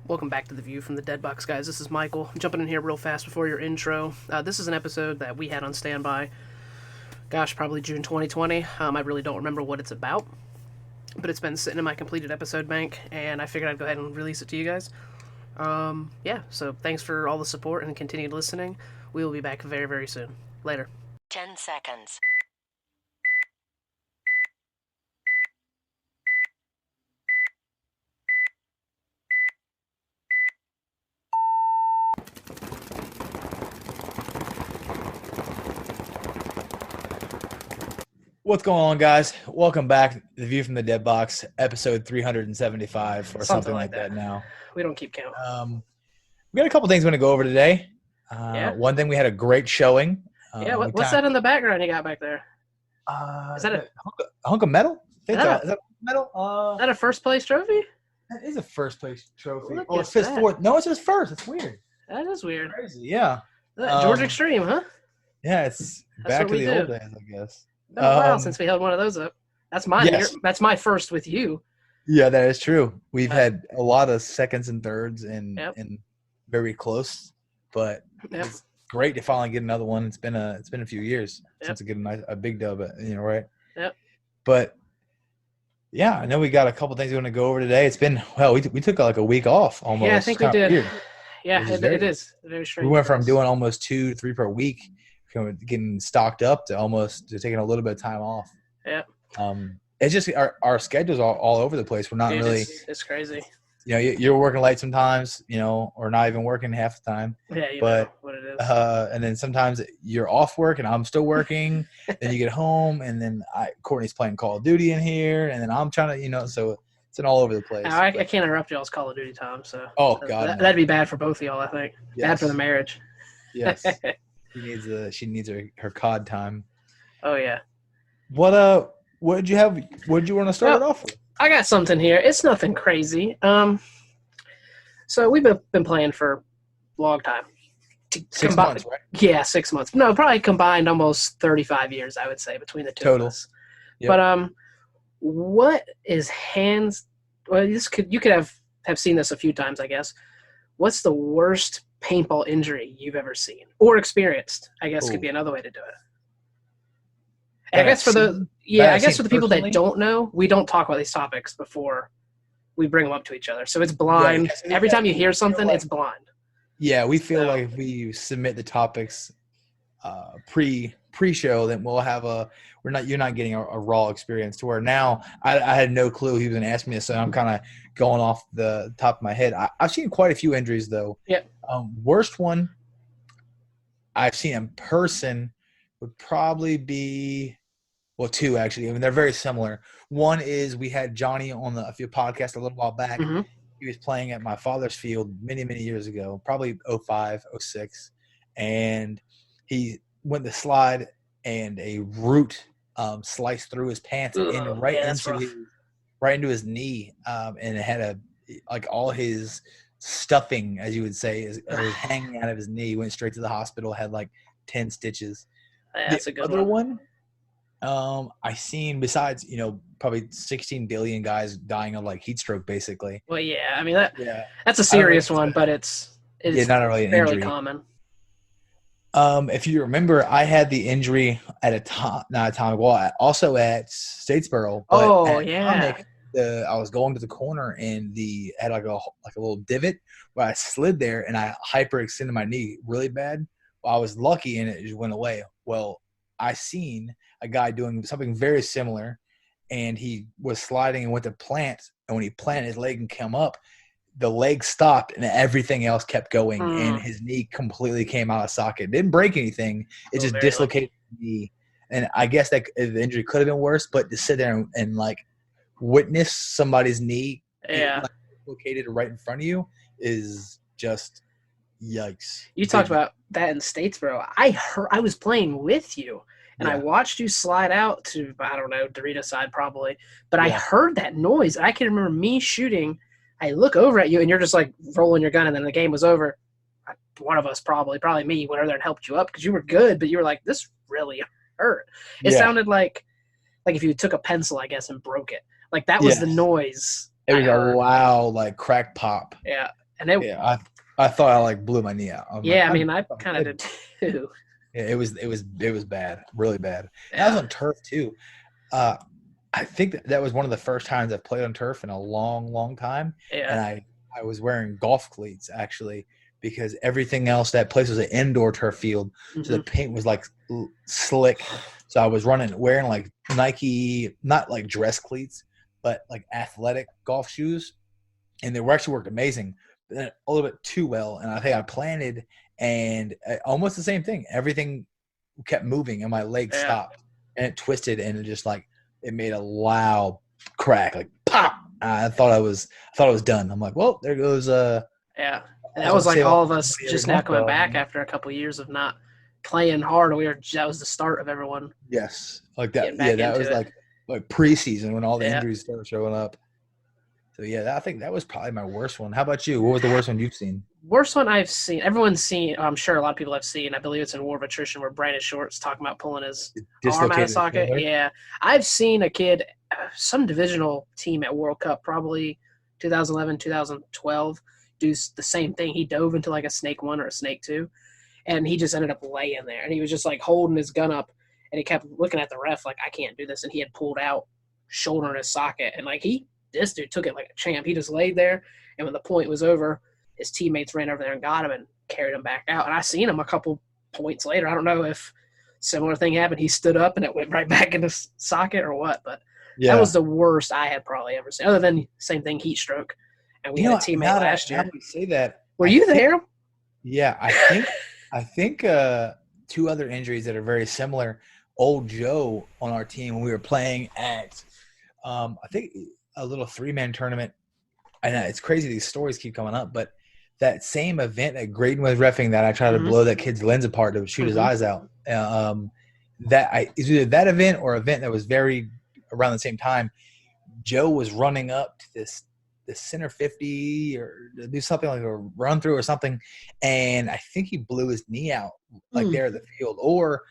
Welcome back to The View from the Dead Box, guys. This is Michael. I'm jumping in here real fast before your intro. This is an episode that we had on standby, probably June 2020. I really don't remember what it's about, but it's been sitting in my completed episode bank, and I figured I'd go ahead and release it to you guys. So thanks for all the support and continued listening. We will be back very, very soon. Later. 10 seconds. What's going on, guys? Welcome back to The View from the Dead Box, episode 375 or something like that now. We don't keep count. We got a couple things we're going to go over today. One thing, we had a great showing. What's that in the background you got back there? Is that a hunk of metal? Is that metal? Is that a first place trophy? That is a first place trophy. Look Oh, at it's his that. fourth. No, it's his first. It's weird. That is weird. Crazy. Yeah. George Extreme, huh? Yeah, it's That's back what to we the do. old days, I guess. Been a while since we held one of those up. That's mine. Yes. That's my first with you. Yeah, that is true. We've had a lot of seconds and thirds and very close, but Yep. it's great to finally get another one. It's been a few years Yep. since I get a big dub, right? Yep. But yeah, I know we got a couple things we want to go over today. It's been we took like a week off almost. Yeah, I think we Kinda did. weird. Yeah, Which is it is very strange. We went for from us. doing almost 2 to 3 per week, getting stocked up to taking a little bit of time off. Yeah. It's just our schedule's all over the place. We're not Dude, really. It's crazy. You're working late sometimes, or not even working half the time. Yeah, you But, know what it is. And then sometimes you're off work and I'm still working. Then you get home and then Courtney's playing Call of Duty in here, and then I'm trying to, so it's all over the place. I can't interrupt y'all's Call of Duty time, so God, no. that'd be bad for both of y'all. I think bad Yes. for the marriage. Yes, she needs her COD time. Oh yeah. What did you have? What did you want to start it off with? I got something here. It's nothing crazy. So we've been playing for a long time. 6 months, right? Yeah, 6 months. No, probably combined almost 35 years, I would say, between the two Total. of us. Yep. But what is you could have seen this a few times, I guess. What's the worst paintball injury you've ever seen or experienced? I guess could be another way to do it. And I guess for the people that personally? don't know, we don't talk about these topics before we bring them up to each other. So it's blind. Yeah, Every time you hear something, like- it's blind. Yeah, we feel So- like if we submit the topics pre-show, then we'll have you're not getting a raw experience. To where now I had no clue he was going to ask me this, so I'm kind of going off the top of my head. I've seen quite a few injuries though. Yep. Worst one I've seen in person would probably be, well, two actually. I mean, they're very similar. One is we had Johnny on a few podcasts a little while back. Mhm. He was playing at my father's field many, many years ago, probably 05, 06. And he went to slide and a root sliced through his pants and Ugh, yeah, that's rough. right into his knee. And it had all his stuffing, as you would say, was hanging out of his knee. Went straight to the hospital, had 10 stitches. That's a The good other one. I seen, besides, probably 16 billion guys dying of heat stroke, basically. Well, yeah. I mean Yeah. that's a serious one, but it's Not really an fairly injury. common. If you remember, I had the injury also at Statesboro. But Oh, at yeah. Atomic, I was going to the corner and had a little divot where I slid there and I hyperextended my knee really bad. Well, I was lucky and it just went away. Well, I seen a guy doing something very similar, and he was sliding and went to plant, and when he planted, his leg came up. The leg stopped and everything else kept going, and his knee completely came out of socket. It didn't break anything. It just very dislocated the knee. And I guess that the injury could have been worse, but to sit there and witness somebody's knee Yeah. dislocated right in front of you is just yikes. You talked about that in Statesboro. I was playing with you, and I Yeah. watched you slide out to, I don't know, Dorito side probably. But I Yeah. heard that noise. I can remember me shooting. I look over at you, and you're just rolling your gun, and then the game was over. One of us probably me, went over there and helped you up because you were good, but you were like, this really hurt. It Yeah. sounded like if you took a pencil, I guess, and broke it. That was the Yes. noise. It I was heard. a loud crack pop. Yeah. And it, Yeah, I thought I like blew my knee out. I'm like, yeah, I mean, I kind of good. did too. Yeah, it was bad, really bad. And I was Yeah, on turf too. Uh, I think that was one of the first times I've played on turf in a long, long time, yeah. and I was wearing golf cleats actually because everything else that place was an indoor turf field, so the Hmm. paint was like slick. So I was wearing like Nike, not like dress cleats, but like athletic golf shoes, and they were actually worked amazing, but then a little bit too well. And I think I planted, and almost the same thing. Everything kept moving, and my leg Yeah, stopped, and it twisted, and it just like it made a loud crack, like pop. I thought I was done. I'm like, well, there goes. yeah. I And was that going was to like save all all of my us money every just now month, coming though. back after a couple years of not playing hard. That was the start of everyone Yes, like that. getting Yeah, back that into was it. like preseason when all the Yeah. injuries started showing up. So yeah, I think that was probably my worst one. How about you? What was the worst one you've seen? Worst one I've seen, everyone's seen, I'm sure a lot of people have seen, I believe it's in War of Attrition where Brandon Short's talking about pulling his arm out of Dislocated his socket. shoulder. Yeah. I've seen a kid, some divisional team at World Cup, probably 2011, 2012, do the same thing. He dove into like a snake one or a snake two, and he just ended up laying there. And he was just like holding his gun up, and he kept looking at the ref like, I can't do this. And he had pulled out shoulder in his socket. And like this dude took it like a champ. He just laid there, and when the point was over, his teammates ran over there and got him and carried him back out. And I seen him a couple points later. I don't know if similar thing happened. He stood up and it went right back into socket or what, but that Yeah. was the worst I had probably ever seen. Other than same thing, heat stroke. And we You had a know, teammate last now year. that we say that, Were I you think, there? yeah, I think two other injuries that are very similar. Old Joe on our team when we were playing at, I think a little 3-man tournament. And it's crazy these stories keep coming up, but that same event that Graydon was reffing that I tried to Mm-hmm. blow that kid's lens apart to shoot his Mm-hmm. eyes out. It's either that event or event that was very around the same time. Joe was running up to the center 50 or do something like a run through or something, and I think he blew his knee out like there at the field. Or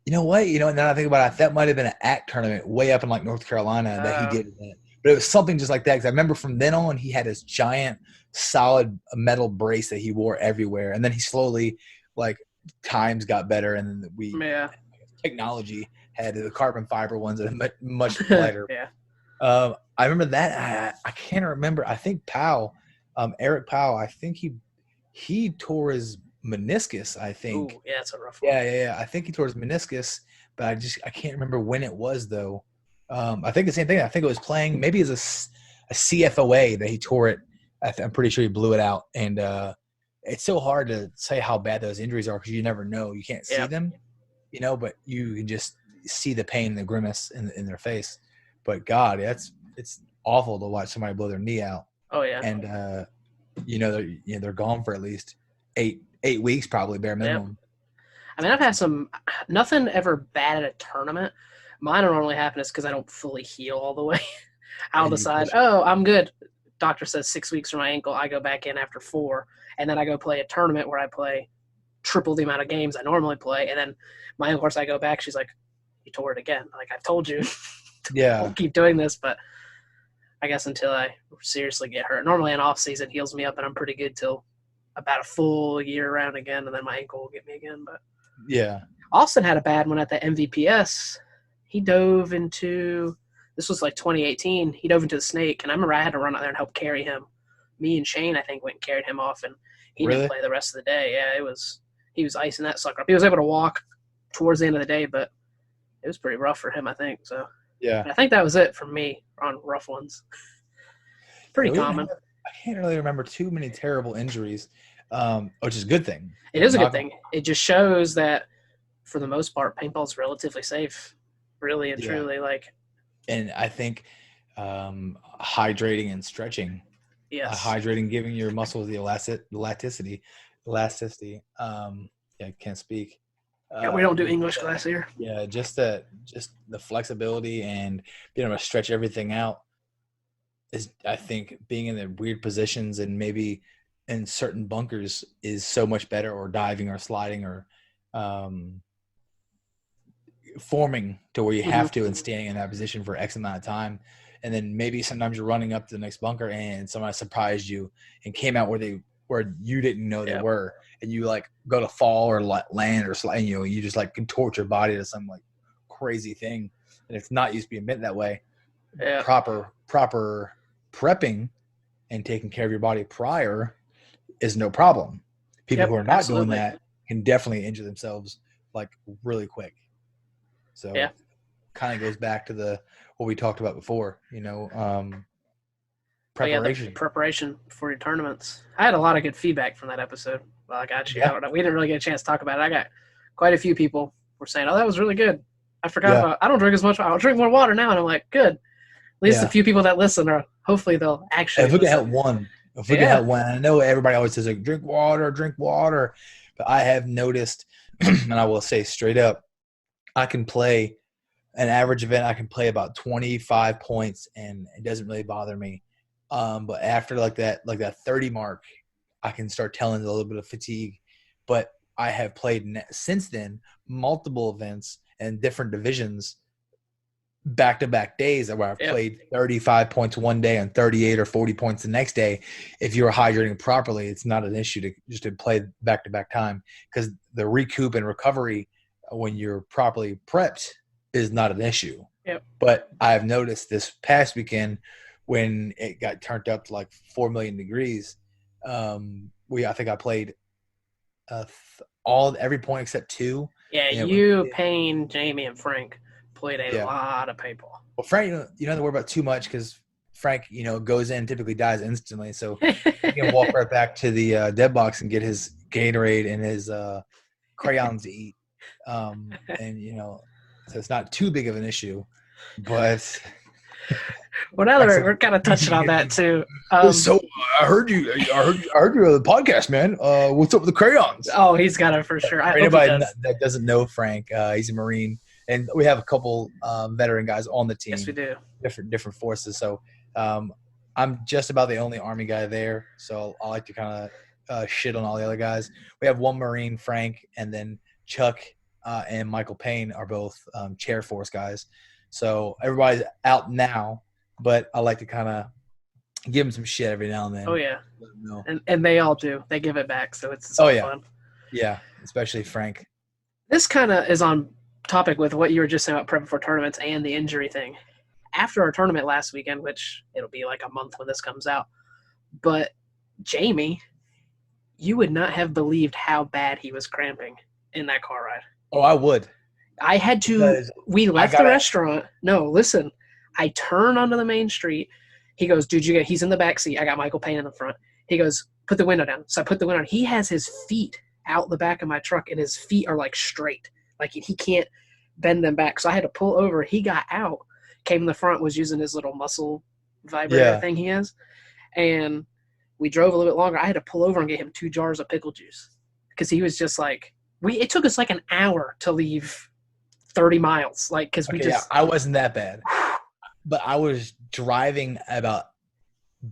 you know what? And then I think about it, that might have been an ACT tournament way up in like North Carolina that he did that. But it was something just like that because I remember from then on he had this giant solid metal brace that he wore everywhere, and then he slowly like times got better, and then Yeah. technology had the carbon fiber ones that are much lighter. Yeah. I remember that. I can't remember. I think Powell, Eric Powell, I think he tore his meniscus, I think. Ooh, yeah, it's a rough one. Yeah. I think he tore his meniscus, but I can't remember when it was though. I think the same thing. I think it was playing maybe as a CFOA that he tore it. I'm pretty sure he blew it out, and it's so hard to say how bad those injuries are because you never know. You can't see them, but you can just see the pain, the grimace in their face. But God, it's awful to watch somebody blow their knee out. Oh yeah. And they're gone for at least eight weeks, probably bare minimum. I mean, I've had nothing ever bad at a tournament. Mine will normally happen is because I don't fully heal all the way. I'll And you decide, push it. oh, I'm good. Doctor says 6 weeks for my ankle. I go back in after 4, and then I go play a tournament where I play triple the amount of games I normally play, and then my ankle, I go back. She's like, "You tore it again." Like I've told you, Yeah, I'll keep doing this, but I guess until I seriously get hurt. Normally, an off season heals me up, and I'm pretty good till about a full year around again, and then my ankle will get me again. But yeah. Austin had a bad one at the MVPS. He dove into, this was like 2018, he dove into the snake, and I remember I had to run out there and help carry him. Me and Shane, I think, went and carried him off, and he Really? didn't play the rest of the day. Yeah, he was icing that sucker up. He was able to walk towards the end of the day, but it was pretty rough for him, I think. So Yeah. I think that was it for me on rough ones. Pretty Yeah, we didn't common. I can't really remember too many terrible injuries, which is a good thing. It is a Not good thing. It just shows that, for the most part, paintball's relatively safe, really and Yeah. truly. Like, And I think hydrating and stretching, yes. hydrating, giving your muscles the elasticity. I can't speak. Yeah, we don't do English class here. Yeah, just the flexibility and being able to stretch everything out is, I think, being in the weird positions and maybe in certain bunkers is so much better, or diving or sliding or forming to where you have to and standing in that position for X amount of time and then maybe sometimes you're running up to the next bunker and somebody surprised you and came out where you didn't know they were, and you like go to fall or land or slide, you know, you just like contort your body to some like crazy thing, and it's not used to be meant that way. Yeah. Proper prepping and taking care of your body prior is no problem. People who are not doing that can definitely injure themselves like really quick. So kind of goes back to what we talked about before, you know, preparation. Preparation for your tournaments. I had a lot of good feedback from that episode. Well, I got you. I don't know. We didn't really get a chance to talk about it. I got quite a few people were saying, "Oh, that was really good." I forgot about. I don't drink as much. I'll drink more water now, and I'm like, good. At least a few people that listen are. Hopefully, they'll actually. If we can help one, I know everybody always says like, drink water, but I have noticed, and I will say straight up, I can play an average event. I can play about 25 points, and it doesn't really bother me. But after like that 30 mark, I can start telling a little bit of fatigue. But I have played since then multiple events and different divisions back-to-back days where I've played 35 points one day and 38 or 40 points the next day. If you're hydrating properly, it's not an issue to play back-to-back time, because the recoup and recovery when you're properly prepped is not an issue. Yep. But I've noticed this past weekend when it got turned up to like 4 million degrees, I think I played every point except 2. Yeah, you, Payne, Jamie, and Frank played a lot of people. Well, Frank, you don't have to worry about too much because Frank, you know, goes in, typically dies instantly. So he can walk right back to the dead box and get his Gatorade and his crayons to eat. And, you know, so it's not too big of an issue. But well, now that we're kind of touching on that too. So I heard you on the podcast, man. What's up with the crayons? Oh, he's got it for sure. For anybody that doesn't know Frank, he's a Marine, and we have a couple veteran guys on the team. Yes, we do. Different forces. So I'm just about the only Army guy there. So I like to kind of shit on all the other guys. We have one Marine, Frank, and then Chuck and Michael Payne are both chair force guys. So everybody's out now, but I like to kind of give them some shit every now and then. Oh, yeah. And they all do. They give it back, so it's fun. Yeah, especially Frank. This kind of is on topic with what you were just saying about prepping for tournaments and the injury thing. After our tournament last weekend, which it'll be like a month when this comes out, but Jamie, you would not have believed how bad he was cramping in that car ride. Oh, I would. I had to – we left the restaurant. No, listen. I turn onto the main street. He goes, dude, he's in the back seat. I got Michael Payne in the front. He goes, put the window down. So I put the window down. He has his feet out the back of my truck, and his feet are like straight. Like he can't bend them back. So I had to pull over. He got out, came in the front, was using his little muscle vibrator thing he has. And we drove a little bit longer. I had to pull over and get him 2 jars of pickle juice because he was just like – it took us like an hour to leave 30 miles. Like because we just – I wasn't that bad. But I was driving about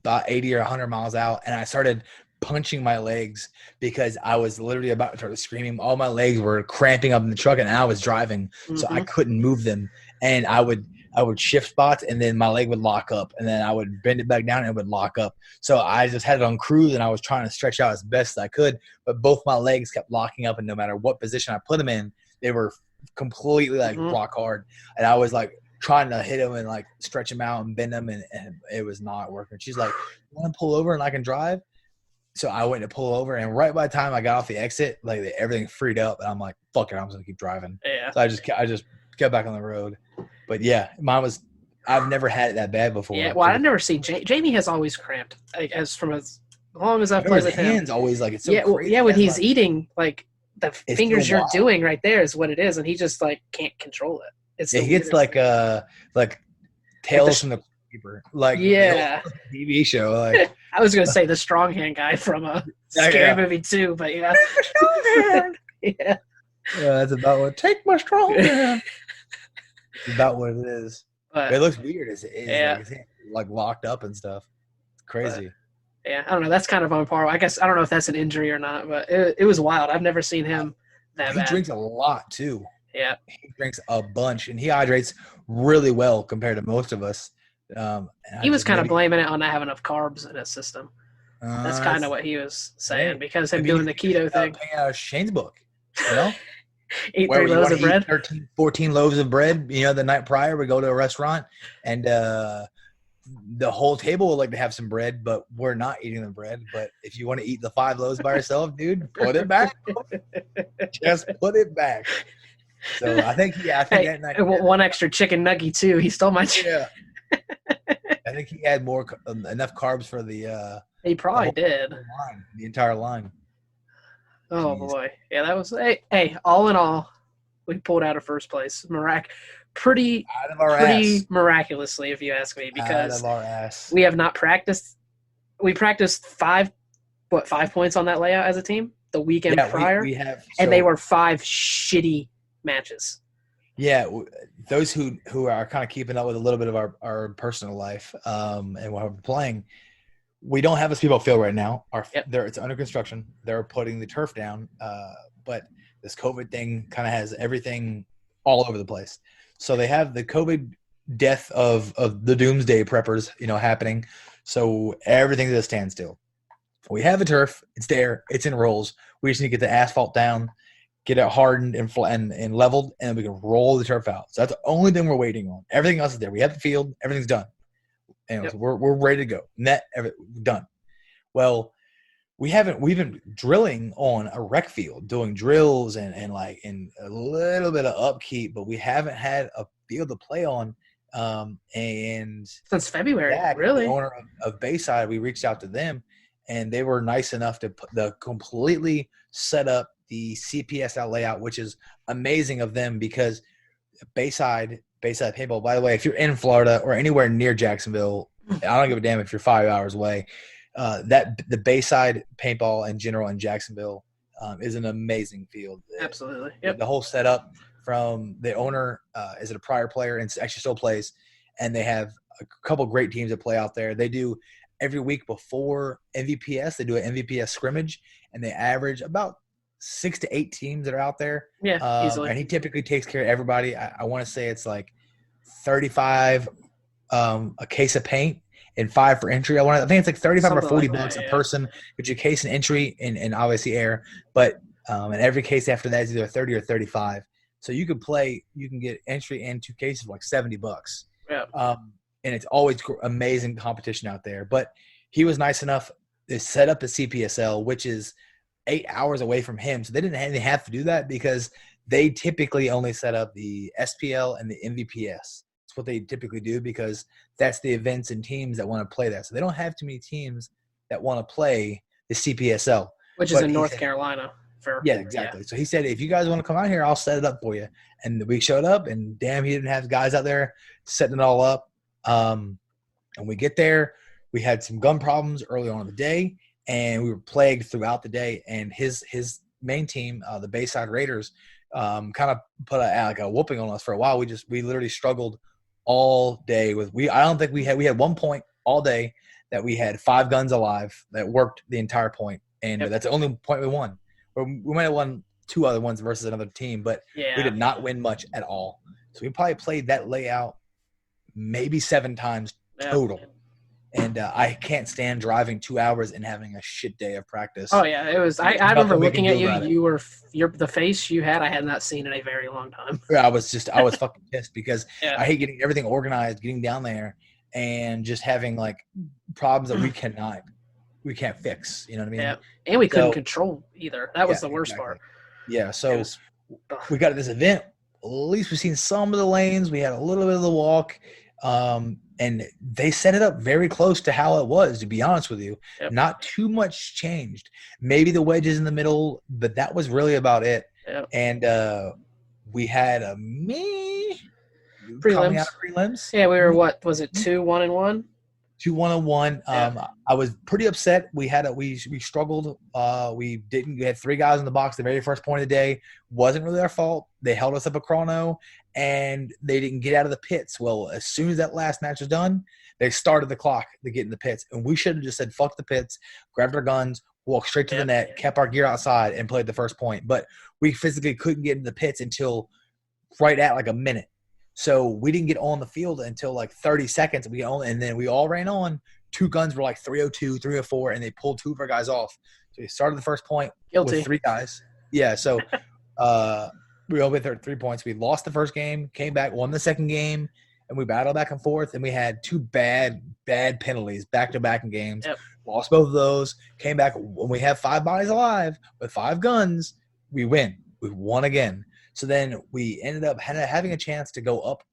80 or 100 miles out, and I started punching my legs because I was literally about to start screaming. All my legs were cramping up in the truck, and I was driving, so I couldn't move them. And I would shift spots, and then my leg would lock up, and then I would bend it back down, and it would lock up. So I just had it on cruise, and I was trying to stretch out as best as I could, but both my legs kept locking up, and no matter what position I put them in, they were completely like rock hard. And I was like trying to hit him and like stretch him out and bend him, and it was not working. She's like, "You want to pull over and I can drive?" So I went to pull over, and right by the time I got off the exit, like everything freed up, and I'm like, "Fuck it, I'm just gonna keep driving." Yeah. So I just got back on the road. But yeah, mine was. I've never had it that bad before. Yeah, well, I've never seen Jamie has always cramped. Like as long as I've played with him. His hands always like it's so crazy. Yeah, when he's eating, like the fingers you're doing right there is what it is, and he just like can't control it. He gets like Tales from the Keeper, like the TV show. Like I was gonna say the strong hand guy from a scary movie too, but yeah, strong hand. Yeah, that's about what. Take my strong hand. It's about what it is. But it looks weird. It's like locked up and stuff. It's crazy. I don't know. That's kind of on par. I guess I don't know if that's an injury or not, but it was wild. I've never seen him that bad. He drinks a lot too. Yeah. He drinks a bunch, and he hydrates really well compared to most of us. And I He was just kind of maybe blaming it on not having enough carbs in his system. That's kind of it's, what he was saying hey, because him maybe he's doing the keto thing. paying out of Shane's book, you know. Eat Where 3 you loaves want of to eat bread. 13, 14 loaves of bread, the night prior, we go to a restaurant and the whole table would like to have some bread, but we're not eating the bread. But if you want to eat the 5 loaves by yourself, dude, put it back. Just put it back. So I think Hey, that night, one extra chicken nugget too. He stole my. yeah, I think he had more enough carbs for He the probably whole did. line, the entire line. Oh Jeez, boy, yeah, that was. Hey, all in all, we pulled out of first place. Pretty, out of our pretty ass, miraculously, if you ask me, out because of our ass. we have not practiced. We practiced 5 points on that layout as a team the weekend Yeah, we prior, we have and they so were 5 shitty matches. yeah. Those who are kind of keeping up with a little bit of our personal life, and what we're playing. We don't have a speedball field right now. Yep. It's under construction. They're putting the turf down, but this COVID thing kind of has everything all over the place. So they have the COVID death of the doomsday preppers, happening. So everything's at a standstill. We have a turf. It's there. It's in rolls. We just need to get the asphalt down, get it hardened and leveled, and we can roll the turf out. So that's the only thing we're waiting on. Everything else is there. We have the field. Everything's done. Anyways, Yep. we're ready to go. Done. Well, we've been drilling on a rec field, doing drills and a little bit of upkeep, but we haven't had a field to play on. And Since February, Zach, the really. owner of Bayside, we reached out to them, and they were nice enough to completely set up the CPSL layout, which is amazing of them because Bayside paintball. By the way, if you're in Florida or anywhere near Jacksonville, I don't give a damn if you're 5 hours away. The Bayside paintball in general in Jacksonville is an amazing field. Absolutely. Yep. The whole setup from the owner is a prior player and actually still plays, and they have a couple great teams that play out there. They do every week before MVPS. They do an MVPS scrimmage, and they average about 6 to 8 teams that are out there. Yeah, easily. And he typically takes care of everybody. I want to say it's like 35 a case of paint and 5 for entry. I think it's like 35 Something or 40 like bucks that, a yeah. person, which you case and entry and obviously air. But and every case after that is either 30 or 35. So you can get entry and 2 cases for like 70 bucks. Yeah. And it's always amazing competition out there. But he was nice enough to set up the CPSL, which is 8 hours away from him. So they didn't have to do that because they typically only set up the SPL and the MVPS. It's what they typically do because that's the events and teams that want to play that. So they don't have too many teams that want to play the CPSL. Which is in North Carolina. Yeah, exactly. Yeah. So he said, if you guys want to come out here, I'll set it up for you. And we showed up, and damn, he didn't have guys out there setting it all up. And we get there. We had some gun problems early on in the day, and we were plagued throughout the day. And his main team, the Bayside Raiders, kind of put a whooping on us for a while. We literally struggled all day I don't think we had 1 point all day that we had 5 guns alive that worked the entire point, and that's the only point we won. We might have won 2 other ones versus another team, but we did not win much at all. So we probably played that layout maybe 7 times total. And I can't stand driving 2 hours and having a shit day of practice. Oh yeah, it was. I remember looking at you. The face you had. I had not seen in a very long time. I was fucking pissed because I hate getting everything organized, getting down there, and just having like problems that we can't fix. You know what I mean? Yeah, and we couldn't control either. That was the worst part. Yeah, so we got this event. At least we've seen some of the lanes. We had a little bit of the walk. And they set it up very close to how it was, to be honest with you. Yep. Not too much changed. Maybe the wedges in the middle, but that was really about it. Yep. And we had a coming out of prelims. Yeah, we were, what was it, 2-1-1? 2-1-1. I was pretty upset. We struggled. We had 3 guys in the box the very first point of the day. Wasn't really our fault. They held us up a chrono, and they didn't get out of the pits. Well, as soon as that last match was done, they started the clock to get in the pits, and we should have just said fuck the pits, grabbed our guns, walked straight to the net, kept our gear outside, and played the first point. But we physically couldn't get in the pits until right at like a minute. So we didn't get on the field until like 30 seconds. And then we all ran on. 2 guns were like 302, 304, and they pulled 2 of our guys off. So we started the first point Guilty. with 3 guys. Yeah, so we only had 3 points. We lost the first game, came back, won the second game, and we battled back and forth. And we had 2 bad penalties back-to-back in games. Yep. Lost both of those, came back. When we have 5 bodies alive with 5 guns, we win. We won again. So then we ended up having a chance to go up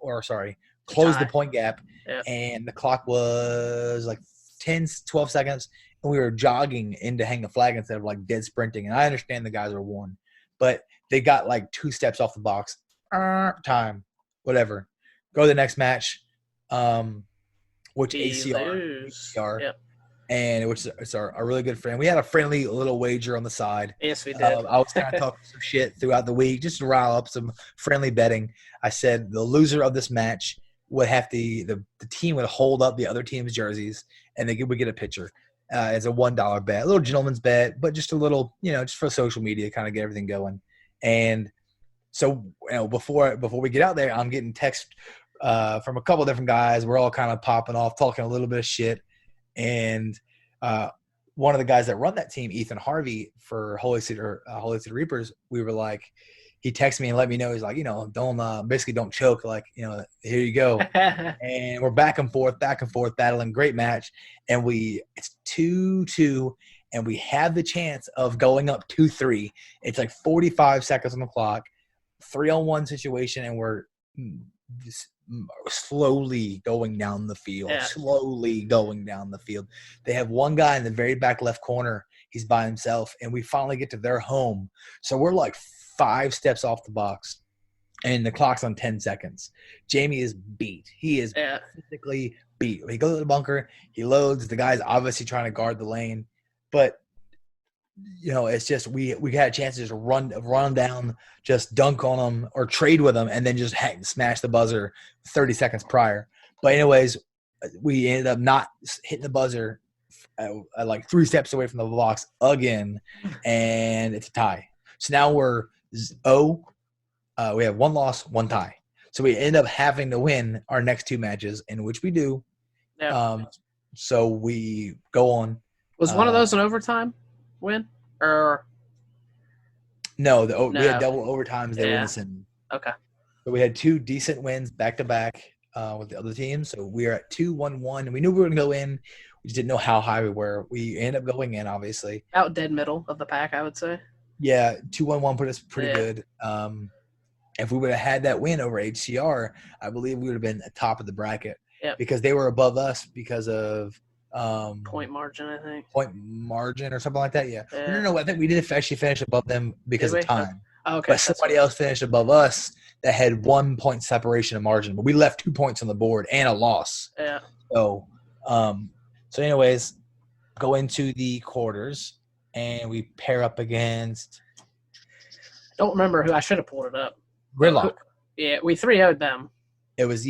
close the point gap. Yep. And the clock was like 10, 12 seconds. And we were jogging in to hang the flag instead of like dead sprinting. And I understand the guys were worn, but they got like 2 steps off the box. Time, whatever. Go to the next match, which ACR. Yep. And which is our really good friend. We had a friendly little wager on the side. Yes, we did. I was kind of talking some shit throughout the week just to rile up some friendly betting. I said the loser of this match would have the team would hold up the other team's jerseys, and they would get a picture as a $1 bet, a little gentleman's bet, but just a little, just for social media, kind of get everything going. And so, before we get out there, I'm getting text from a couple different guys. We're all kind of popping off, talking a little bit of shit. And one of the guys that run that team, Ethan Harvey for Holy City Reapers, we were like, he texted me and let me know. He's like, don't choke. Like, here you go. And we're back and forth, battling. Great match. And it's 2-2, and we have the chance of going up 2-3. It's like 45 seconds on the clock, 3-on-1 situation, and we're slowly going down the field. They have one guy in the very back left corner. He's by himself, and we finally get to their home. So we're like 5 steps off the box, and the clock's on 10 seconds. Jamie is beat. He is physically beat. He goes to the bunker. He loads. The guy's obviously trying to guard the lane, but it's just we had a chance to just run down, just dunk on them or trade with them, and then just smash the buzzer 30 seconds prior. But anyways, we ended up not hitting the buzzer like 3 steps away from the box again, and it's a tie. So now we're 0. We have 1 loss, 1 tie. So we end up having to win our next 2 matches, in which we do. Yeah. So we go on. Was one of those an overtime win? Or no, we had double overtimes. They were in the same. Okay. So we had 2 decent wins back to back with the other teams. So we are at 2-1-1, and we knew we were going to go in. We just didn't know how high we were. We ended up going in, obviously. About dead middle of the pack, I would say. Yeah, 2-1-1 put us pretty good. If we would have had that win over HCR, I believe we would have been at top of the bracket. Yep. Because they were above us because of point margin, I think. Point margin or something like that. Yeah. No. I think we did actually finish above them because of time. Oh, okay. But somebody else finished above us that had 1 point separation of margin, but we left 2 points on the board and a loss. Yeah. So, anyways, go into the quarters, and we pair up against. I don't remember who. I should have pulled it up. Gridlock. Yeah, we 3-0'd them. It was,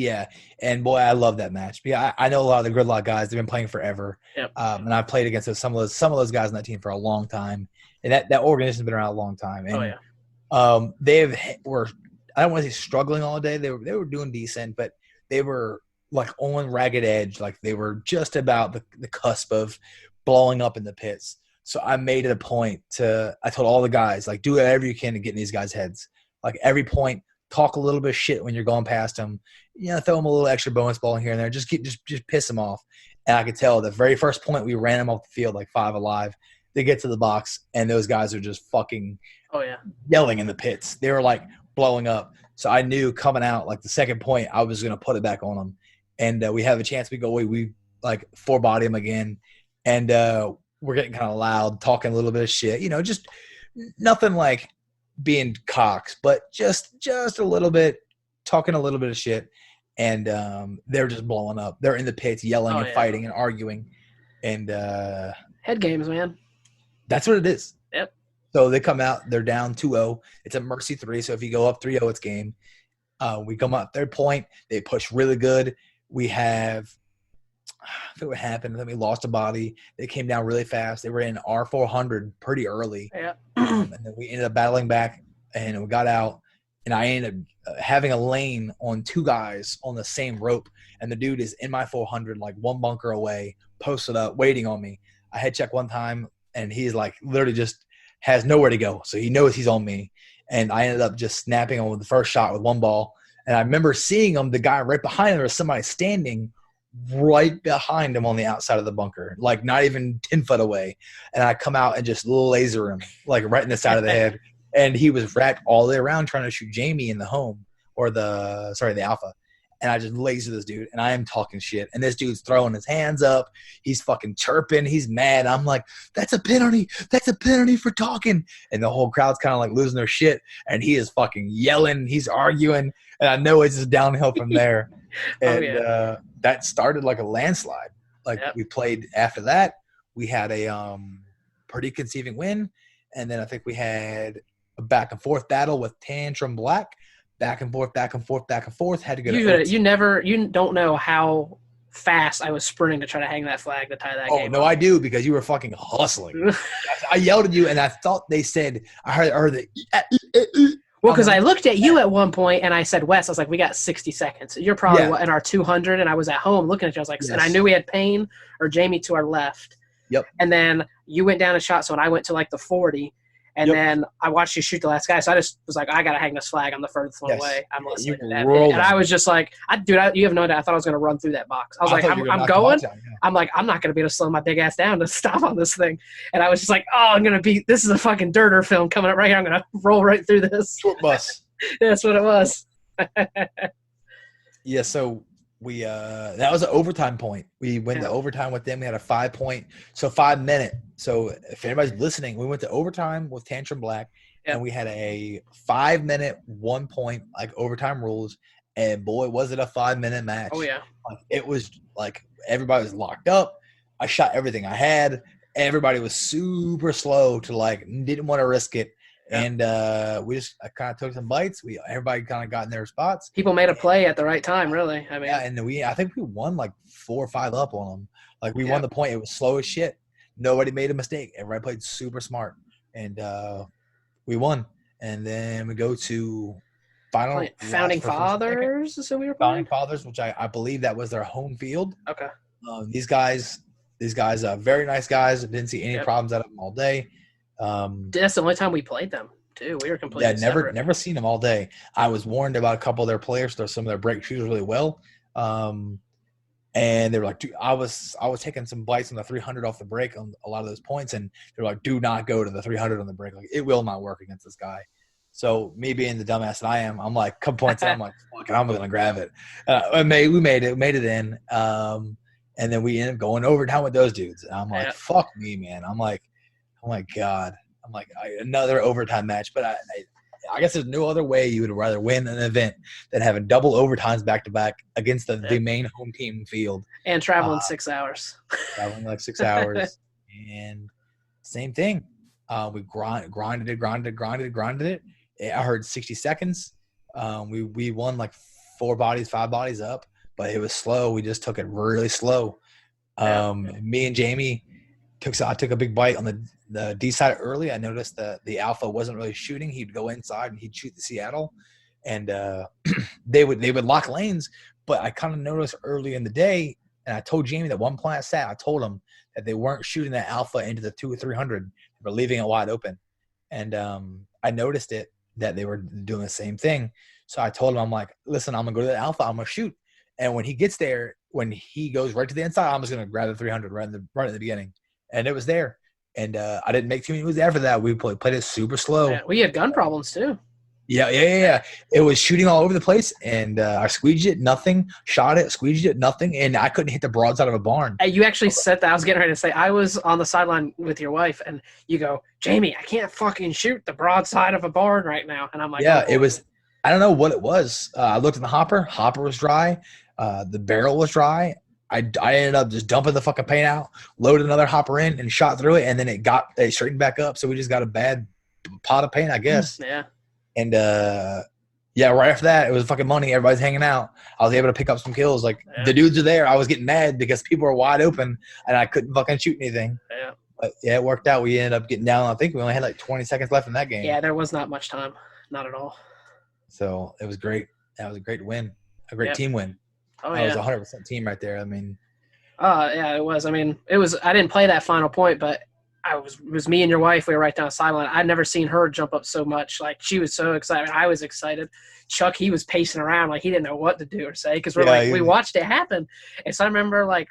and boy, I love that match. Yeah, I know a lot of the Gridlock guys. They've been playing forever. Yep. And I've played against some of those guys on that team for a long time, and that organization's been around a long time. And, I don't want to say struggling all day. They were doing decent, but they were like on ragged edge. Like they were just about the cusp of blowing up in the pits. So I made it a point I told all the guys, like, do whatever you can to get in these guys' heads. Like every point, talk a little bit of shit when you're going past them. Throw them a little extra bonus ball in here and there. Just piss them off. And I could tell the very first point we ran them off the field, like 5 alive. They get to the box, and those guys are just fucking yelling in the pits. They were like blowing up. So I knew coming out, like the second point, I was going to put it back on them. And we have a chance. We go, we like 4-body them again. And we're getting kind of loud, talking a little bit of shit. Just nothing like being cocks, but just a little bit, talking a little bit of shit. And they're just blowing up. They're in the pits yelling and fighting and arguing. And head games, man. That's what it is. Yep. So they come out, they're down 2-0. It's a mercy 3. So if you go up 3-0, it's game. We come up third point. They push really good. We have, I forget what happened. Then we lost a body. They came down really fast. They were in R400 pretty early. Yeah. And then we ended up battling back, and we got out. and I ended up having a lane on 2 guys on the same rope, and the dude is in my 400, like 1 bunker away, posted up, waiting on me. I head check one time, and he's like literally just has nowhere to go, so he knows he's on me. And I ended up just snapping him with the first shot with 1 ball. And I remember seeing him, the guy right behind him, there was somebody standing right behind him on the outside of the bunker, like not even 10 foot away. And I come out and just laser him, like right in the side of the head. And he was wrapped all the way around trying to shoot Jamie in the home, or the alpha. And I just laser this dude, and I am talking shit. And this dude's throwing his hands up. He's fucking chirping. He's mad. I'm like, that's a penalty. That's a penalty for talking. And the whole crowd's kind of like losing their shit. And he is fucking yelling. He's arguing. And I know it's just downhill from there. And that started like a landslide. Like we played after that. We had a pretty conceiving win. And then I think we had a back and forth battle with Tantrum Black. Back and forth, back and forth, back and forth. Had to go. You don't know how fast I was sprinting to try to hang that flag to tie that game. Oh no, I do, because you were fucking hustling. I yelled at you, and I thought they said I heard the. Well, because I looked at you at one point, and I said, Wes, I was like, we got 60 seconds. You're probably in our 200, and I was at home looking at you. I was like, and I knew we had Payne or Jamie to our left. Yep. And then you went down a shot, so when I went to like the 40. And then I watched you shoot the last guy, so I just was like, I got to hang this flag. I'm the furthest one away. I'm listening to that. And I was just like, you have no idea. I thought I was going to run through that box. I was like, I'm going. I'm like, I'm not going to be able to slow my big ass down to stop on this thing. And I was just like, I'm going to be – this is a fucking dirter film coming up right here. I'm going to roll right through this. Short bus. That's what it was. Yeah, so we that was an overtime point. We went to overtime with them. We had a 5-point, so 5 minute. So if anybody's listening, we went to overtime with Tantrum Black, and we had a 5 minute 1 point like overtime rules. And boy, was it a 5 minute match! Oh yeah, like, it was like everybody was locked up. I shot everything I had. Everybody was super slow to like didn't want to risk it. And we just kind of took some bites. Everybody kind of got in their spots. People made a play at the right time, really. I mean, and I think we won like 4 or 5 up on them. Like we won the point. It was slow as shit. Nobody made a mistake. Everybody played super smart, and we won. And then we go to final Founding Fathers. So we were playing Founding Fathers, which I believe that was their home field. Okay. These guys, very nice guys. Didn't see any problems out of them all day. That's the only time we played them too. We were completely separate. Never seen them all day. I was warned about a couple of their players. Some of their break shooters really well, and they were like, dude, I was taking some bites on the 300 off the break on a lot of those points, and they're like, do not go to the 300 on the break. Like, it will not work against this guy. So me being the dumbass that I am, I'm like, couple points in, I'm like, fuck it, I'm gonna grab it. We made it in, and then we ended up going overtime with those dudes. And I'm like, fuck me, man. I'm like, oh my God. I'm like, another overtime match. But I guess there's no other way you would rather win an event than having double overtimes back-to-back against the main home team field. And traveling 6 hours. Traveling like 6 hours. And same thing. We grinded it. I heard 60 seconds. We won like 5 bodies up. But it was slow. We just took it really slow. Me and Jamie I took a big bite on the D side early. I noticed the alpha wasn't really shooting. He'd go inside and he'd shoot the Seattle, and they would lock lanes. But I kind of noticed early in the day, and I told Jamie that one plant sat. I told him that they weren't shooting that alpha into the 2 or 300. They were leaving it wide open, and I noticed that they were doing the same thing. So I told him, I'm like, listen, I'm gonna go to the alpha. I'm gonna shoot, and when he gets there, when he goes right to the inside, I'm just gonna grab the 300 right at the beginning. And it was there. And I didn't make too many moves after that. We played it super slow. Yeah, we had gun problems too. Yeah. It was shooting all over the place. And I squeeged it, nothing. Shot it, squeeged it, nothing. And I couldn't hit the broadside of a barn. You actually said that. I was getting ready to say, I was on the sideline with your wife. And you go, Jamie, I can't fucking shoot the broadside of a barn right now. And I'm like, yeah, it was – I don't know what it was. I looked in the hopper. Hopper was dry. The barrel was dry. I ended up just dumping the fucking paint out, loaded another hopper in, and shot through it, and then it straightened back up. So we just got a bad pot of paint, I guess. Yeah. And right after that, it was fucking money. Everybody's hanging out. I was able to pick up some kills. Like the dudes are there. I was getting mad because people were wide open, and I couldn't fucking shoot anything. Yeah. But yeah, it worked out. We ended up getting down. I think we only had like 20 seconds left in that game. Yeah, there was not much time. Not at all. So it was great. That was a great win, a great Yep. team win. Oh I was yeah. 100% team right there. I mean, Yeah, it was. I mean, it was. I didn't play that final point, but it was me and your wife. We were right down the sideline. I'd never seen her jump up so much. Like she was so excited. I was excited. Chuck, he was pacing around like he didn't know what to do or say because we're yeah, like we watched it happen. And so I remember like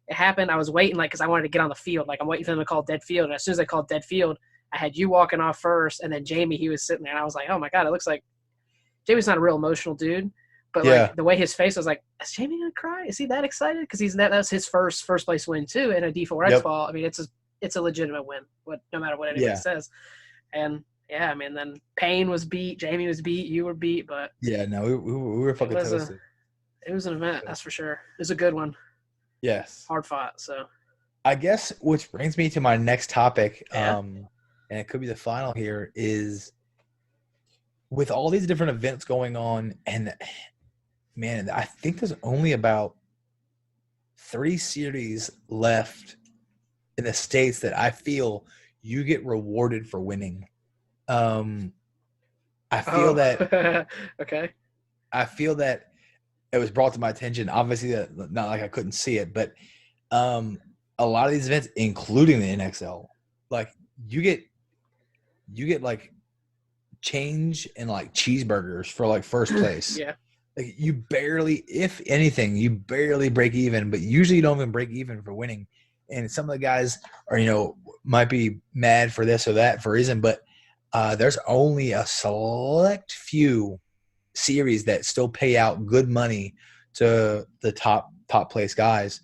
it happened. I was waiting like because I wanted to get on the field. Like I'm waiting for them to call dead field. And as soon as they called dead field, I had you walking off first, and then Jamie. He was sitting there, and I was like, oh my god, it looks like Jamie's not a real emotional dude. But yeah, like the way his face was like, is Jamie gonna cry? Is he that excited? Because that's his first place win too in a D4X yep, ball. I mean, it's a legitimate win. No matter what anybody yeah, says. And yeah, I mean, then Payne was beat, Jamie was beat, you were beat, but yeah. No, we were fucking toasted. it was an event, that's for sure. It was a good one, Yes. hard fought. So I guess which brings me to my next topic, yeah, and it could be the final here, is with all these different events going on, and man, I think there's only about 3 series left in the States that I feel you get rewarded for winning. I feel that okay, I feel that it was brought to my attention. Obviously, not like I couldn't see it, but a lot of these events, including the NXL, like you get like change and like cheeseburgers for like first place. yeah, Like you barely, if anything, you barely break even, but usually you don't even break even for winning. And some of the guys are, might be mad for this or that for reason, but there's only a select few series that still pay out good money to the top place guys.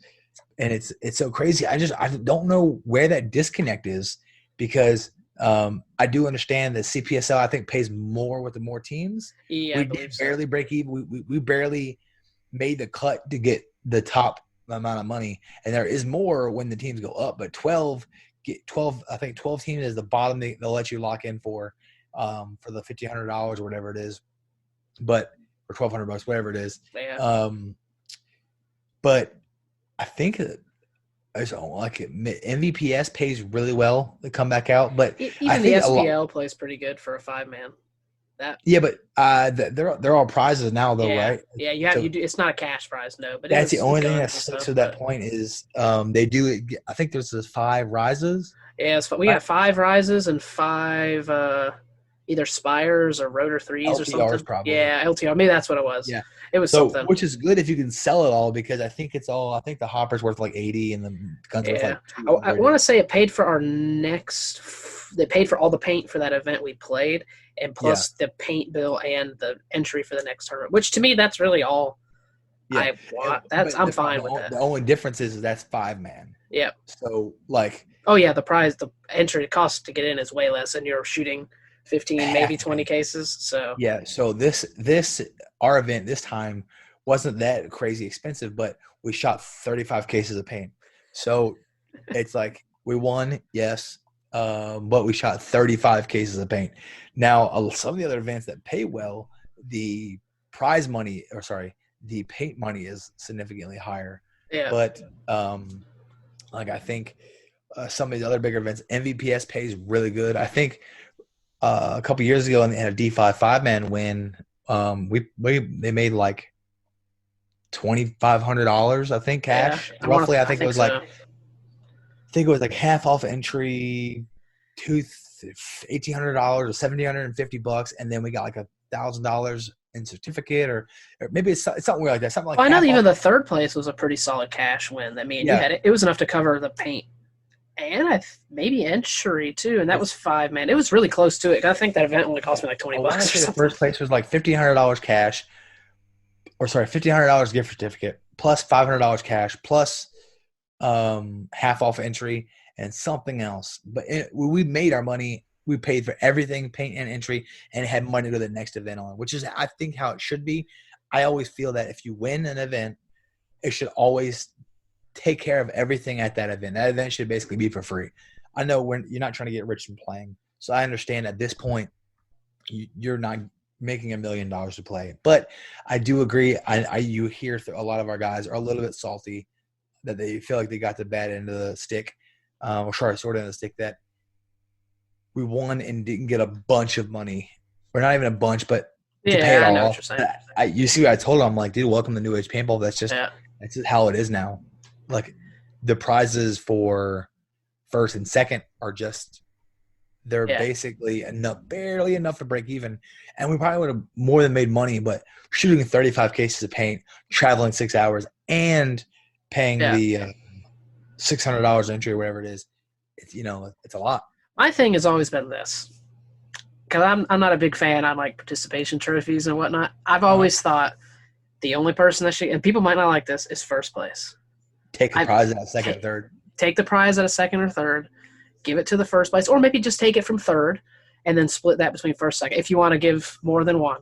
And it's so crazy. I don't know where that disconnect is because I do understand that CPSL I think pays more with the more teams. yeah, We I believe did so. barely break even. We barely made the cut to get the top amount of money, and there is more when the teams go up. But 12. I think 12 teams is the bottom they'll let you lock in for the $1,500 or whatever it is, but or $1,200, whatever it is. Yeah. But I think it's like MVPS pays really well to come back out, but Even I the think SPL plays pretty good for a 5-man. That yeah, but they're all prizes now though, yeah, right? yeah. You do. It's not a cash prize, no. But That's the it's only thing that guns and sticks stuff. to that But point is they do it. I think there's 5 rises. yeah, we Right? got 5 rises and 5 either Spires or Rotor threes or LTRs something. probably. Yeah, LTR. Maybe that's what it was. Yeah. It was So something. which is good if you can sell it all because I think the hopper's worth like 80 and the guns worth Yeah, like I 200. want to say it paid for our next. They paid for all the paint for that event we played, and Yeah. plus the paint bill and the entry for the next tournament. Which to me, that's really all Yeah. I want. But I'm fine with the that. only difference is that's 5-man. Yeah. So like Oh yeah, the entry cost to get in is way less, and you're shooting 15, maybe 20 cases. So yeah, so our event this time wasn't that crazy expensive, but we shot 35 cases of paint. So it's like we won, yes, but we shot 35 cases of paint. Now, some of the other events that pay well, the prize money, or sorry, the paint money is significantly higher. yeah, But like I think some of the other bigger events, MVPS pays really good. I think a couple years ago in a D5 5-man win, they made like $2,500, I think, cash. yeah. Roughly, I think it was so. like half off entry, $1,800 or $1,750, and then we got like $1,000 in certificate, or maybe it's something weird like that. Something like Well, I know half that even off. the third place was a pretty solid cash win. I mean, you Yeah. had it was enough to cover the paint and maybe entry too, and that was 5-man. It was really close to it. I think that event only cost me like $20 I want to or say the something. first place was like $1,500 cash, or sorry, $1,500 gift certificate plus $500 cash plus half off entry and something else. But we made our money. We paid for everything, paint and entry, and had money to go to the next event on, which is, I think, how it should be. I always feel that if you win an event, it should always take care of everything at that event. That event should basically be for free. I know you're not trying to get rich from playing, so I understand at this point you're not making $1 million to play. But I do agree. You hear a lot of our guys are a little bit salty that they feel like they got the bad end of the stick, or sorry, sort of end of the stick, that we won and didn't get a bunch of money, or not even a bunch, but to pay it Yeah, I all know what off. you're saying. You see what I told him? I'm like, dude, welcome to New Age Paintball. Yeah, That's just how it is now. Like the prizes for first and second are just they're yeah, basically enough, barely enough to break even. And we probably would have more than made money, but shooting 35 cases of paint, traveling 6 hours, and paying yeah. the $600 entry or whatever it is, it's it's a lot. My thing has always been this, because I'm not a big fan on like participation trophies and whatnot. I've always thought the only person that should, and people might not like this, is first place. Take a prize at second, third. Take the prize at a second or third, give it to the first place, or maybe just take it from third and then split that between first, second. If you want to give more than one,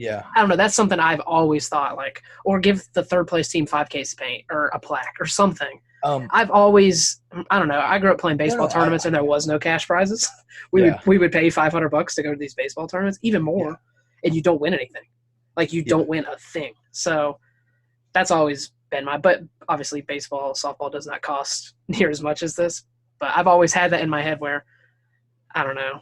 Yeah. I don't know. That's something I've always thought, like, or give the third place team 5 cases of paint or a plaque or something. I've always, I don't know. I grew up playing baseball tournaments and there was no cash prizes. We would pay $500 to go to these baseball tournaments, even more, and you don't win anything. Like you don't win a thing. So that's always been but obviously baseball, softball does not cost near as much as this. But I've always had that in my head where, I don't know.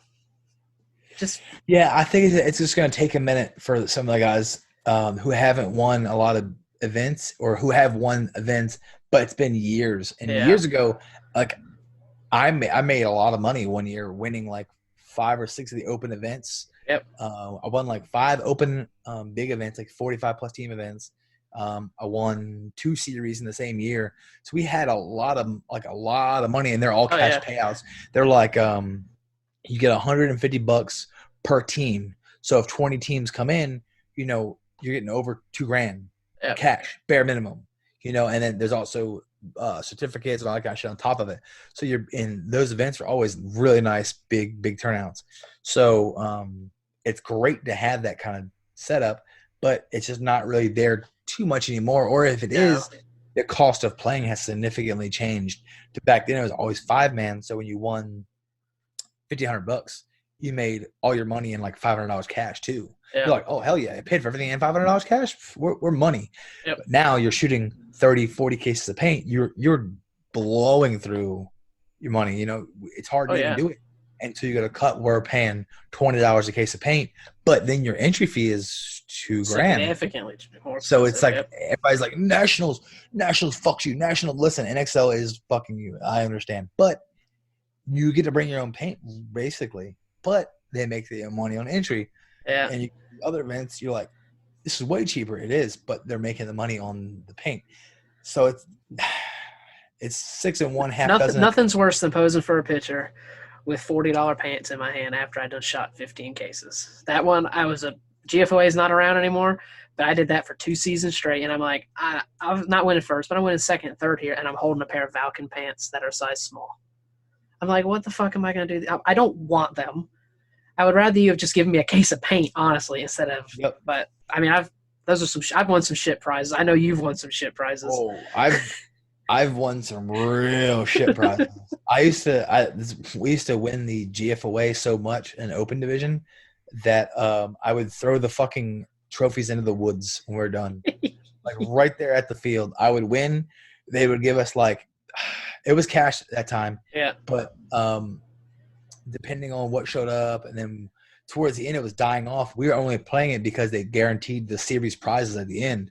I think it's just going to take a minute for some of the guys who haven't won a lot of events or who have won events, but it's been years. And years ago, like I made a lot of money one year winning like 5 or 6 of the open events. Yep. I won like 5 open big events, like 45 plus team events. I won 2 series in the same year. So we had a lot of money, and they're all cash payouts. They're like you get $150 per team. So if 20 teams come in, you're getting over $2,000 cash, bare minimum. And then there's also certificates and all that kind of shit on top of it. So you're in those events are always really nice, big turnouts. So it's great to have that kind of setup, but it's just not really there too much anymore. Or if it is, the cost of playing has significantly changed. Back then it was always 5-man. So when you won $1,500, you made all your money in like $500 cash too. You're like, oh hell yeah, I paid for everything and $500 cash. We're money. But now you're shooting 30, 40 cases of paint. You're blowing through your money. It's hard to even do it. And so you got to cut. We're paying $20 a case of paint, but then your entry fee is $2,000. Significantly more. So it's like everybody's like nationals fucks you. National, listen, NXL is fucking you. I understand, but you get to bring your own paint basically. But they make the money on entry. Yeah. And other events, you're like, this is way cheaper. It is, but they're making the money on the paint. So it's 6 and 1/2 dozen. Nothing's worse than posing for a picture with $40 paints in my hand after I done shot 15 cases. That one, GFOA is not around anymore, but I did that for 2 seasons straight, and I'm like, I'm not winning first, but I'm winning second and third here, and I'm holding a pair of Valken pants that are size small. I'm like, what the fuck am I going to do? I don't want them. I would rather you have just given me a case of paint, honestly, instead of. Yep. But I mean, I've won some shit prizes. I know you've won some shit prizes. Oh, I've won some real shit prizes. We used to win the GFOA so much in open division that I would throw the fucking trophies into the woods when we're done, like right there at the field. I would win. They would give us like. It was cash at that time. Yeah. But depending on what showed up, and then towards the end it was dying off. We were only playing it because they guaranteed the series prizes at the end.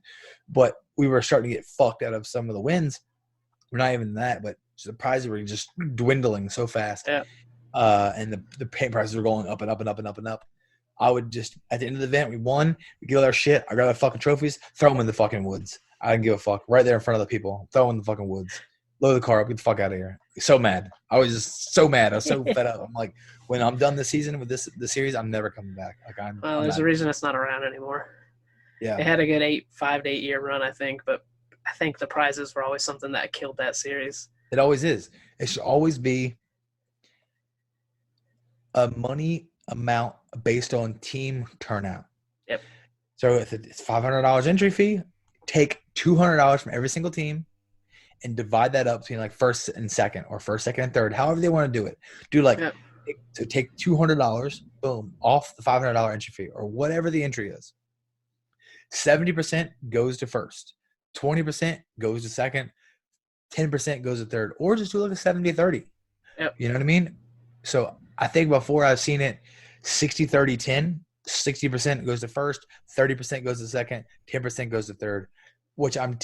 But we were starting to get fucked out of some of the wins. We're not even that, but the prizes were just dwindling so fast. Yeah. And the paint prices were going up and up and up and up and up. I would just, at the end of the event, we won. We get all our shit. I grab our fucking trophies, throw them in the fucking woods. I didn't give a fuck. Right there in front of the people. Throw them in the fucking woods. Load the car up. Get the fuck out of here. So mad. I was just so mad. I was so fed up. I'm like, when I'm done this season with the series, I'm never coming back. Like there's a reason it's not around anymore. Yeah. It had a good 5 to 8 year run, I think, but I think the prizes were always something that killed that series. It always is. It should always be a money amount based on team turnout. Yep. So if it's $500 entry fee, take $200 from every single team and divide that up between like first and second or first, second, and third, however they want to do it. Do like, so take $200, boom, off the $500 entry fee or whatever the entry is. 70% goes to first, 20% goes to second, 10% goes to third, or just do like a 70-30. Yep. You know what I mean? So I think before I've seen it 60-30-10. 60% goes to first, 30% goes to second, 10% goes to third, which I'm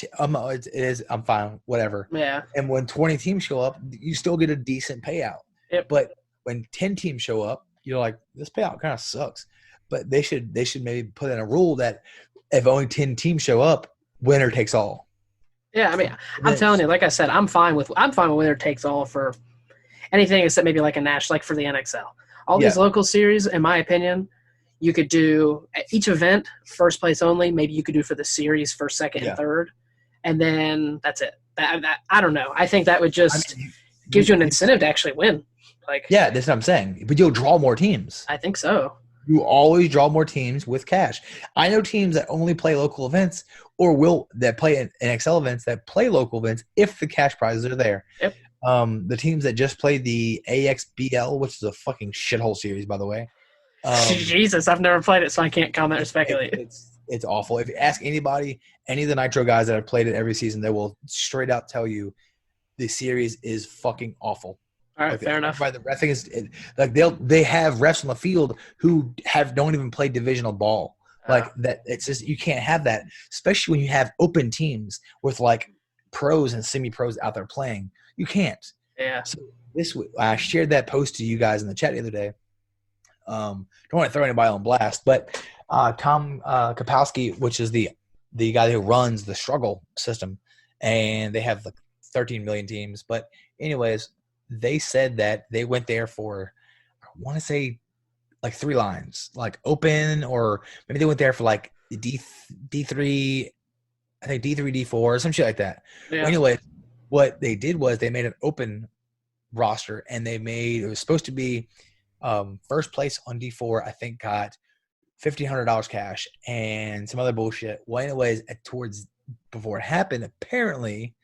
fine, whatever. Yeah. And when 20 teams show up, you still get a decent payout. Yep. But when 10 teams show up, you're like, this payout kind of sucks. But they should maybe put in a rule that if only 10 teams show up, winner takes all. Yeah, I mean, I'm telling you, like I said, I'm fine with winner takes all for anything except maybe like a national, like for the NXL. All these local series, in my opinion, you could do each event first place only. Maybe you could do for the series first, second, and third, and then that's it. That I don't know. I think that would just gives you an incentive to actually win. Like, yeah, that's what I'm saying. But you'll draw more teams. I think so. You always draw more teams with cash. I know teams that only play local events or that play in NXL events that play local events if the cash prizes are there. Yep. The teams that just play the AXBL, which is a fucking shithole series, by the way. Jesus, I've never played it, so I can't comment or speculate. It's awful. If you ask anybody, any of the Nitro guys that have played it every season, they will straight out tell you the series is fucking awful. All right, fair enough. The refing is like they have refs on the field who don't even play divisional ball. Like that, it's just you can't have that, especially when you have open teams with like pros and semi-pros out there playing. You can't. Yeah. So I shared that post to you guys in the chat the other day. Don't want to throw anybody on blast, but Tom Kapowski, which is the guy who runs the struggle system, and they have like 13 million teams. But anyways, they said that they went there for, I want to say, like 3 lines, like open, or maybe they went there for like D3, I think D3, D4, or some shit like that. Yeah. Well, anyway, what they did was they made an open roster, and it was supposed to be first place on D4, I think, got $1,500 cash and some other bullshit. Well, anyways, before it happened, apparently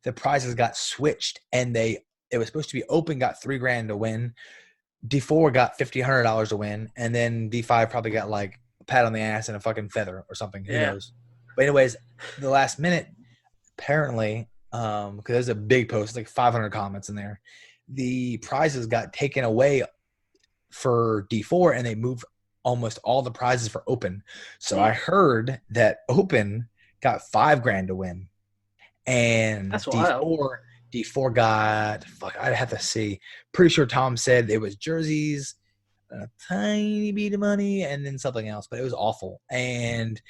the prizes got switched, and it was supposed to be open, got $3,000 to win. D4 got $1,500 to win, and then D5 probably got like a pat on the ass and a fucking feather or something. Who knows? But anyways, the last minute, apparently, because there's a big post, like 500 comments in there, the prizes got taken away for D4, and they moved almost all the prizes for open. So I heard that open got $5,000 to win, and that's D4. Wild. D4 got, I'd have to see. Pretty sure Tom said it was jerseys, a tiny bit of money, and then something else, but it was awful. And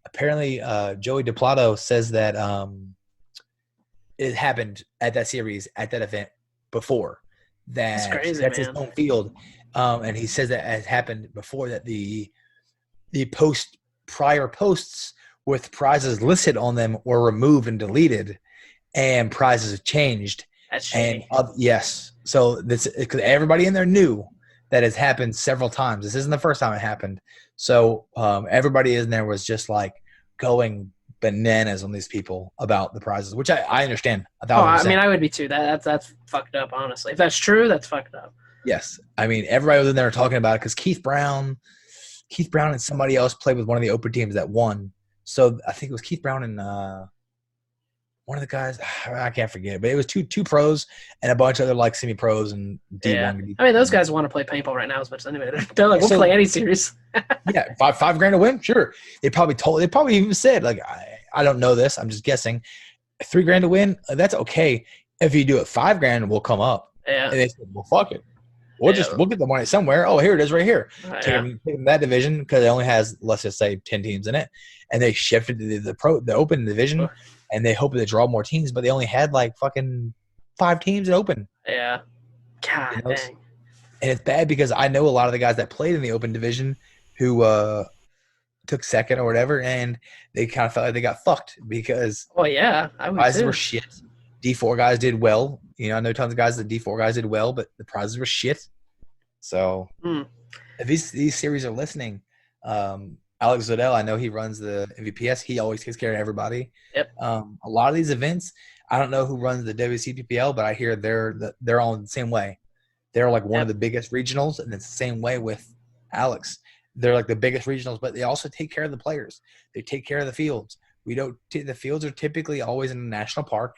apparently Joey DePlato says that it happened at that series, at that event before. That's crazy, that's his home field. And he says that has happened before, that the prior posts with prizes listed on them were removed and deleted, and prizes have changed. That's shady. Yes. So because everybody in there knew that has happened several times. This isn't the first time it happened. So everybody in there was just like going bananas on these people about the prizes, which I understand. I mean, I would be too. That's fucked up, honestly. If that's true, that's fucked up. Yes. I mean, everybody was in there talking about it because Keith Brown and somebody else played with one of the open teams that won. So I think it was Keith Brown and one of the guys, I can't forget, but it was two pros and a bunch of other like semi-pros and D1. Yeah. I mean, those guys want to play paintball right now as much as anybody. They're like, we'll play any series. Yeah, $5,000 to win, sure. They probably even said, like, I don't know this, I'm just guessing, $3,000 to win, that's okay. If you do it $5,000, we'll come up. Yeah. And they said, well, fuck it. We'll get the money somewhere. Oh, here it is right here. Take them that division because it only has, let's just say, 10 teams in it, and they shifted to the open division. And they hope they draw more teams, but they only had like fucking 5 teams in open. Yeah. God dang. And it's bad because I know a lot of the guys that played in the open division who took second or whatever, and they kind of felt like they got fucked because prizes were shit. D4 guys did well. You know, I know tons of guys that D4 guys did well, but the prizes were shit. So if these series are listening, Alex Zodell, I know he runs the MVPS. He always takes care of everybody. Yep. A lot of these events, I don't know who runs the WCPPL, but I hear they're all the same way. They're like one of the biggest regionals, and it's the same way with Alex. They're like the biggest regionals, but they also take care of the players. They take care of the fields. The fields are typically always in a national park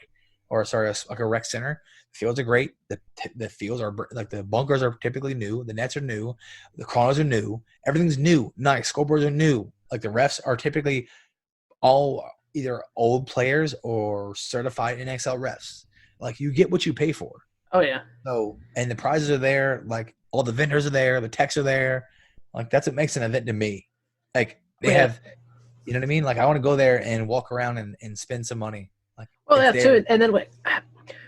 or sorry, like a rec center. The fields are great. The fields are like the bunkers are typically new. The nets are new. The chronos are new. Everything's new. Nice. Scoreboards are new. Like the refs are typically all either old players or certified NXL refs. Like you get what you pay for. Oh yeah. So and the prizes are there. Like all the vendors are there. The techs are there. Like that's what makes an event to me. Like they have, you know what I mean? Like I want to go there and walk around and spend some money. Like well, yeah, too. And then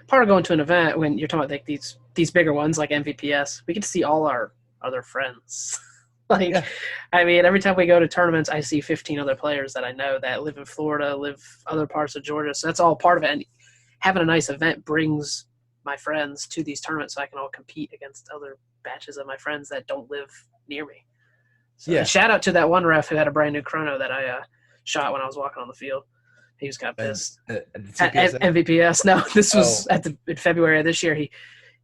part of going to an event when you're talking about like these bigger ones like MVPS, we get to see all our other friends. Like, yeah. I mean, every time we go to tournaments, I see 15 other players that I know that live in Florida, live other parts of Georgia. So that's all part of it. And having a nice event brings my friends to these tournaments so I can all compete against other batches of my friends that don't live near me. So yeah. Shout out to that one ref who had a brand new chrono that I shot when I was walking on the field. He was kind of pissed. At MVPS. No, this was in February of this year. He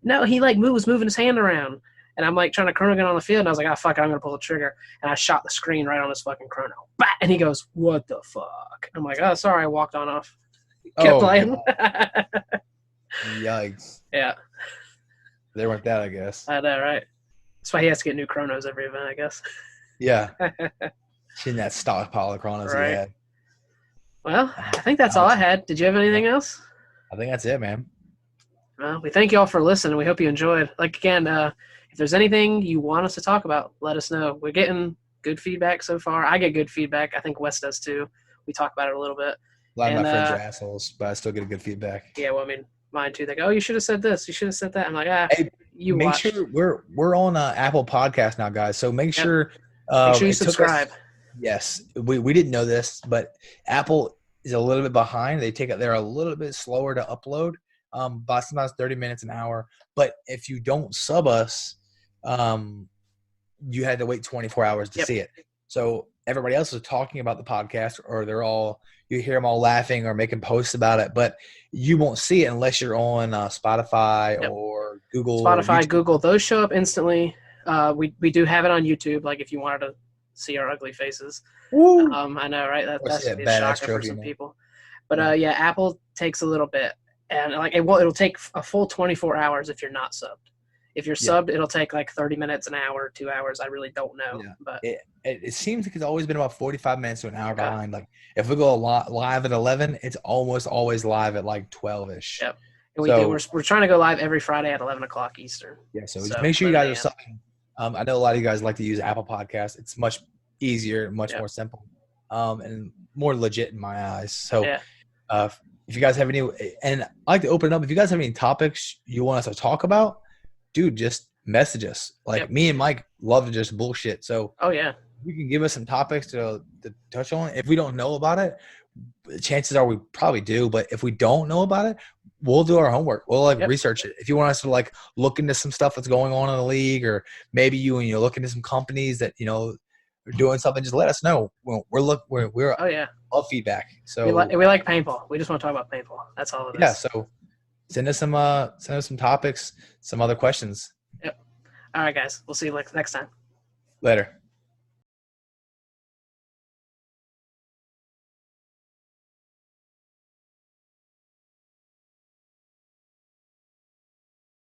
was moving his hand around. And I'm like trying to chrono gun on the field, and I was like, "Oh fuck it, I'm gonna pull the trigger." And I shot the screen right on his fucking chrono. Bah! And he goes, "What the fuck?" I'm like, "Oh, sorry, I walked on off." Kept playing. Yikes! Yeah. They weren't that, I guess. I know, right? That's why he has to get new chronos every event, I guess. Yeah. Seen that stockpile of chronos he had. Well, I think that's all I had. Did you have anything else? I think that's it, man. Well, we thank you all for listening. We hope you enjoyed. Like again, if there's anything you want us to talk about, let us know. We're getting good feedback so far. I get good feedback. I think Wes does too. We talk about it a little bit. A lot of my friends are assholes, but I still get good feedback. Yeah, well, I mean, mine too. They go, "Oh, you should have said this. You should have said that." I'm like, hey, you make watched. Sure we're on Apple Podcast now, guys. So make sure you subscribe. Yes, we didn't know this, but Apple is a little bit behind. They're a little bit slower to upload. By sometimes 30 minutes an hour. But if you don't sub us, you had to wait 24 hours to see it. So everybody else is talking about the podcast, or you hear them all laughing or making posts about it, but you won't see it unless you're on Spotify or Google. Spotify, Google, those show up instantly. We do have it on YouTube. Like if you wanted to see our ugly faces. I know, right? That's a shocker for some people. But Apple takes a little bit. And like it'll take a full 24 hours if you're not subbed. If you're subbed, it'll take like 30 minutes, an hour, 2 hours. I really don't know. Yeah. But it seems like it's always been about 45 minutes to an hour behind. Like if we go live at 11, it's almost always live at like 12-ish. Yep. And we're trying to go live every Friday at 11 o'clock Eastern. Yeah. So just make sure you guys are subbing. I know a lot of you guys like to use Apple Podcasts. It's much easier, much more simple, and more legit in my eyes. So if you guys have any, and I'd like to open it up. If you guys have any topics you want us to talk about, dude, just message us. Like me and Mike love to just bullshit. So you can give us some topics to touch on. If we don't know about it, chances are we probably do. But if we don't know about it, we'll do our homework. We'll research it. If you want us to look into some stuff that's going on in the league, or maybe you look into some companies that are doing something, just let us know. We're love feedback. So we like paintball. We just want to talk about paintball. That's all it is. Yeah. So send us some topics, some other questions. Yep. All right, guys. We'll see you next time. Later.